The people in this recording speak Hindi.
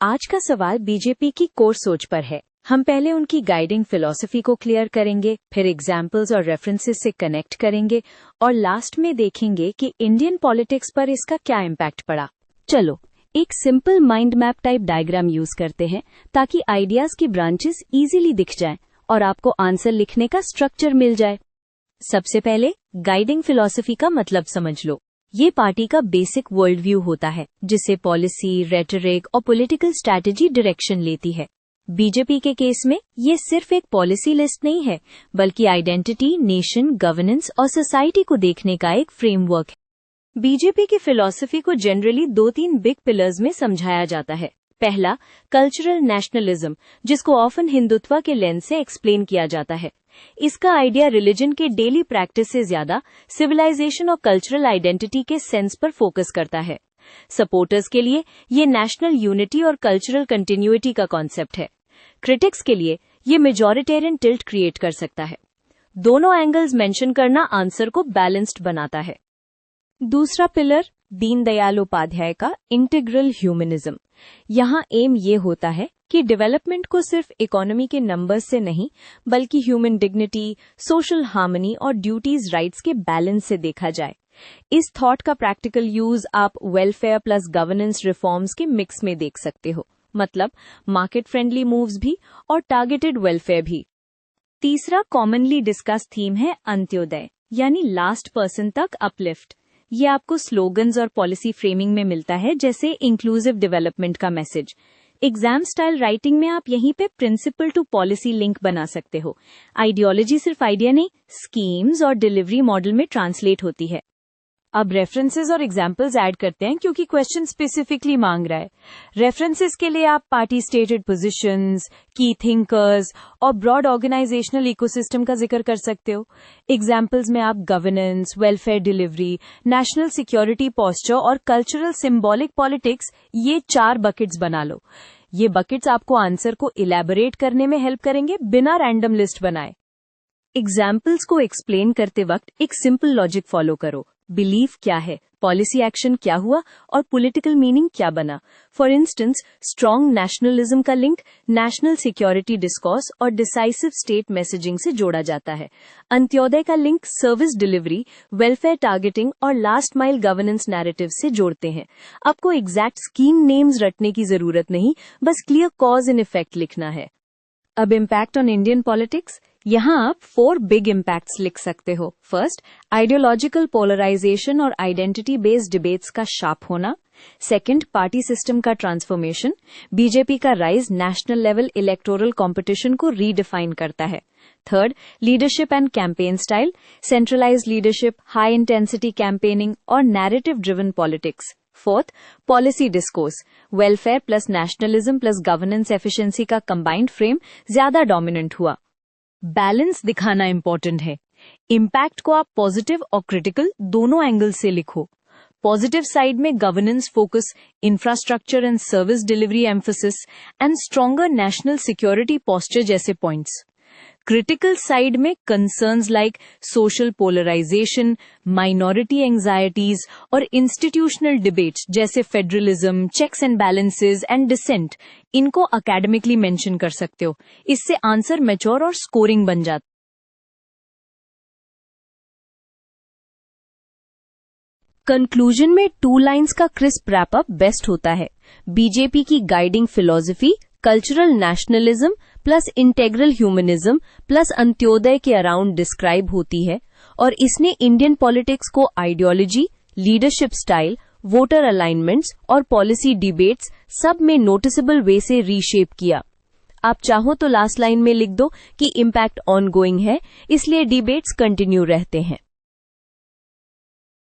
आज का सवाल बीजेपी की कोर सोच पर है। हम पहले उनकी गाइडिंग फिलॉसफी को क्लियर करेंगे, फिर एग्जाम्पल्स और रेफरेंसेस से कनेक्ट करेंगे और लास्ट में देखेंगे कि इंडियन पॉलिटिक्स पर इसका क्या इम्पैक्ट पड़ा। चलो एक simple mind map type diagram use करते हैं ताकि आइडियाज की ब्रांचेस इजीली दिख जाएं और आपको आंसर लिखने का स्ट्रक्चर मिल जाए। सबसे पहले गाइडिंग फिलॉसफी का मतलब समझ लो। ये पार्टी का बेसिक वर्ल्ड व्यू होता है जिससे पॉलिसी, रेटरिक और पॉलिटिकल स्ट्रैटेजी डायरेक्शन लेती है। बीजेपी के केस में ये सिर्फ एक पॉलिसी लिस्ट नहीं है, बल्कि आइडेंटिटी, नेशन, गवर्नेंस और सोसाइटी को देखने का एक फ्रेमवर्क है। बीजेपी की फिलॉसफी को जनरली 2-3 बिग पिलर्स में समझाया जाता है। पहला, कल्चरल नेशनलिज्म, जिसको ऑफन हिंदुत्व के लेंस से एक्सप्लेन किया जाता है। इसका आइडिया रिलीजन के डेली प्रैक्टिस से ज्यादा सिविलाइजेशन और कल्चरल आइडेंटिटी के सेंस पर फोकस करता है। सपोर्टर्स के लिए ये नेशनल यूनिटी और कल्चरल कंटिन्यूटी का कॉन्सेप्ट है। क्रिटिक्स के लिए ये मेजॉरिटेरियन टिल्ट क्रिएट कर सकता है। दोनों एंगल्स मेंशन करना आंसर को बैलेंस्ड बनाता है। दूसरा पिलर, दीनदयाल उपाध्याय का इंटीग्रल ह्यूमनिज्म। यहाँ एम ये होता है कि डेवलपमेंट को सिर्फ इकोनॉमी के नंबर्स से नहीं, बल्कि ह्यूमन डिग्निटी, सोशल हार्मनी और ड्यूटीज राइट्स के बैलेंस से देखा जाए। इस थॉट का प्रैक्टिकल यूज आप वेलफेयर प्लस गवर्नेंस रिफॉर्म्स के मिक्स में देख सकते हो, मतलब मार्केट फ्रेंडली मूव्स भी और टारगेटेड वेलफेयर भी। तीसरा कॉमनली डिस्कस थीम है अंत्योदय, यानी लास्ट पर्सन तक अपलिफ्ट। ये आपको स्लोगन्स और पॉलिसी फ्रेमिंग में मिलता है, जैसे इंक्लूसिव डेवलपमेंट का मैसेज। एग्जाम स्टाइल राइटिंग में आप यहीं पे प्रिंसिपल टू पॉलिसी लिंक बना सकते हो। आइडियोलॉजी सिर्फ आइडिया नहीं, स्कीम्स और डिलीवरी मॉडल में ट्रांसलेट होती है। अब रेफरेंसेस और एग्जाम्पल्स ऐड करते हैं क्योंकि क्वेश्चन स्पेसिफिकली मांग रहा है। रेफरेंसेस के लिए आप पार्टी स्टेटेड पोजीशंस, की थिंकर्स और ब्रॉड ऑर्गेनाइजेशनल इकोसिस्टम का जिक्र कर सकते हो। एग्जाम्पल्स में आप governance, welfare delivery, national security posture और कल्चरल सिंबॉलिक पॉलिटिक्स, ये 4 बकेट्स बना लो। ये बकेट्स आपको आंसर को इलैबोरेट करने में हेल्प करेंगे बिना रैंडम लिस्ट बनाए। एग्जाम्पल्स को एक्सप्लेन करते वक्त एक सिंपल लॉजिक फॉलो करो। बिलीफ क्या है, पॉलिसी एक्शन क्या हुआ और पॉलिटिकल मीनिंग क्या बना। फॉर इंस्टेंस, स्ट्रॉन्ग नेशनलिज्म का लिंक नेशनल सिक्योरिटी डिस्कोर्स और डिसाइसिव स्टेट मैसेजिंग से जोड़ा जाता है। अंत्योदय का link service delivery, welfare targeting और लास्ट माइल गवर्नेंस नैरेटिव से जोड़ते हैं। आपको एग्जैक्ट स्कीम नेम्स रटने की जरूरत नहीं, बस क्लियर कॉज एंड इफेक्ट लिखना है। अब इम्पैक्ट ऑन इंडियन पॉलिटिक्स। यहाँ आप 4 बिग इम्पैक्ट्स लिख सकते हो। फर्स्ट, आइडियोलॉजिकल पोलराइजेशन और आइडेंटिटी बेस्ड डिबेट्स का शार्प होना। सेकंड, पार्टी सिस्टम का ट्रांसफॉर्मेशन। बीजेपी का rise national level electoral competition को रीडिफाइन करता है। Third, leadership and campaign style, centralised leadership, high intensity campaigning और narrative driven politics. Fourth, policy discourse, welfare plus nationalism plus governance efficiency का कंबाइंड फ्रेम ज्यादा डोमिनेंट हुआ। बैलेंस दिखाना इंपॉर्टेंट है। इम्पैक्ट को आप पॉजिटिव और क्रिटिकल दोनों एंगल से लिखो। पॉजिटिव साइड में governance focus, infrastructure and service delivery emphasis and stronger national security posture जैसे पॉइंट्स। क्रिटिकल साइड में concerns like social polarisation, minority anxieties और इंस्टीट्यूशनल डिबेट्स जैसे federalism, checks and balances and dissent, इनको एकेडमिकली मेंशन कर सकते हो। इससे आंसर मैच्योर और स्कोरिंग बन जाता। कंक्लूजन में 2 लाइंस का क्रिस्प रैप अप बेस्ट होता है। बीजेपी की guiding philosophy cultural nationalism plus integral humanism plus Antyodaya के अराउंड डिस्क्राइब होती है और इसने इंडियन पॉलिटिक्स को ideology, leadership style, voter alignments और पॉलिसी डिबेट्स सब में नोटिसेबल वे से रीशेप किया। आप चाहो तो लास्ट लाइन में लिख दो कि इम्पैक्ट ऑनगोइंग है, इसलिए डिबेट्स कंटिन्यू रहते हैं।